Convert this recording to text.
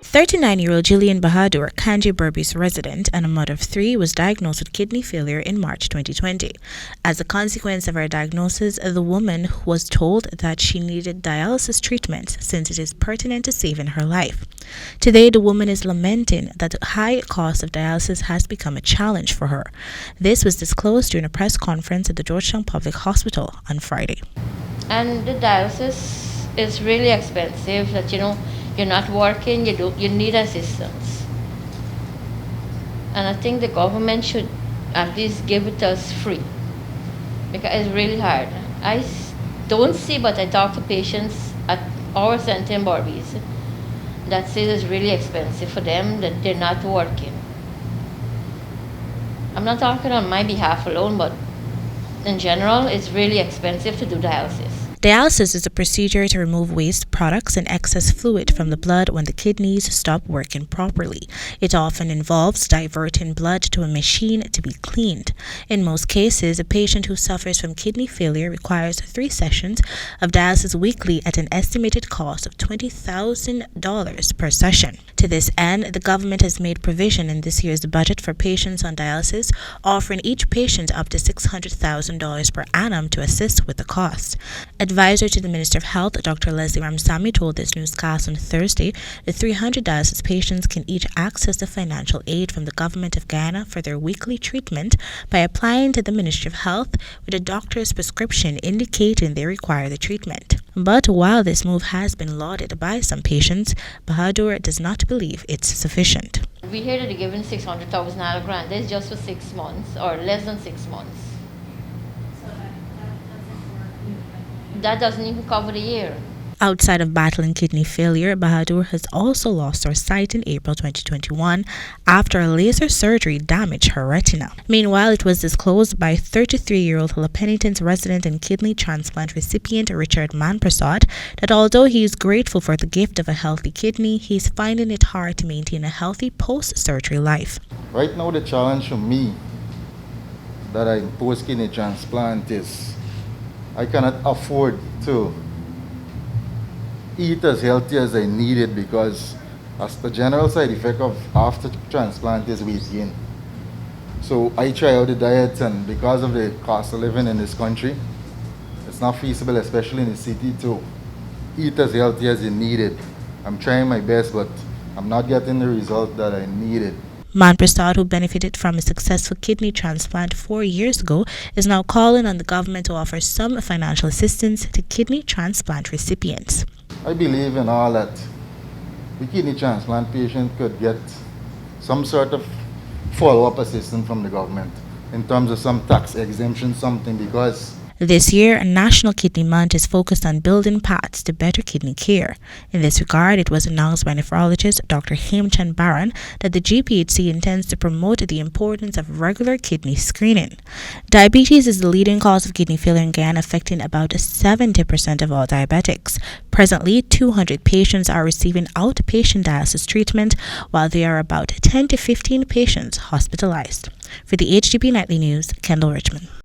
39-year-old Jillian Bahadur, Kanji Berbice resident and a mother of three, was diagnosed with kidney failure in March 2020. As a consequence of her diagnosis, the woman was told that she needed dialysis treatment since it is pertinent to saving her life. Today, the woman is lamenting that the high cost of dialysis has become a challenge for her. This was disclosed during a press conference at the Georgetown Public Hospital on Friday. And the dialysis is really expensive. You're not working, you need assistance. And I think the government should at least give it to us free, because it's really hard. I don't see, but I talk to patients at our center in Berbice that say it's really expensive for them, that they're not working. I'm not talking on my behalf alone, but in general, it's really expensive to do dialysis. Dialysis is a procedure to remove waste products and excess fluid from the blood when the kidneys stop working properly. It often involves diverting blood to a machine to be cleaned. In most cases, a patient who suffers from kidney failure requires 3 sessions of dialysis weekly at an estimated cost of $20,000 per session. To this end, the government has made provision in this year's budget for patients on dialysis, offering each patient up to $600,000 per annum to assist with the cost. Advisor to the Minister of Health, Dr. Leslie Ramsamy, told this newscast on Thursday that 300 dialysis patients can each access the financial aid from the government of Guyana for their weekly treatment by applying to the Ministry of Health with a doctor's prescription indicating they require the treatment. But while this move has been lauded by some patients, Bahadur does not believe it's sufficient. We hear that they're giving $600,000 grant. That's just for 6 months or less than 6 months. That doesn't even cover the year. Outside of battling kidney failure, Bahadur has also lost her sight in April 2021 after a laser surgery damaged her retina. Meanwhile, it was disclosed by 33-year-old La Penitence resident and kidney transplant recipient Richard Manprasad that although he is grateful for the gift of a healthy kidney, he's finding it hard to maintain a healthy post-surgery life. Right now, the challenge for me that I post-kidney transplant is I cannot afford to eat as healthy as I need it, because as the general side effect of after transplant is weight gain. So I try out the diet, and because of the cost of living in this country, it's not feasible, especially in the city, to eat as healthy as you need it. I'm trying my best, but I'm not getting the result that I needed. Manprasad, who benefited from a successful kidney transplant 4 years ago, is now calling on the government to offer some financial assistance to kidney transplant recipients. I believe in all that the kidney transplant patient could get some sort of follow-up assistance from the government in terms of some tax exemption, something, because this year, National Kidney Month is focused on building paths to better kidney care. In this regard, it was announced by nephrologist Dr. Hemchand Baran that the GPHC intends to promote the importance of regular kidney screening. Diabetes is the leading cause of kidney failure in Guyana, affecting about 70% of all diabetics. Presently, 200 patients are receiving outpatient dialysis treatment, while there are about 10 to 15 patients hospitalized. For the HDP Nightly News, Kendell Richmond.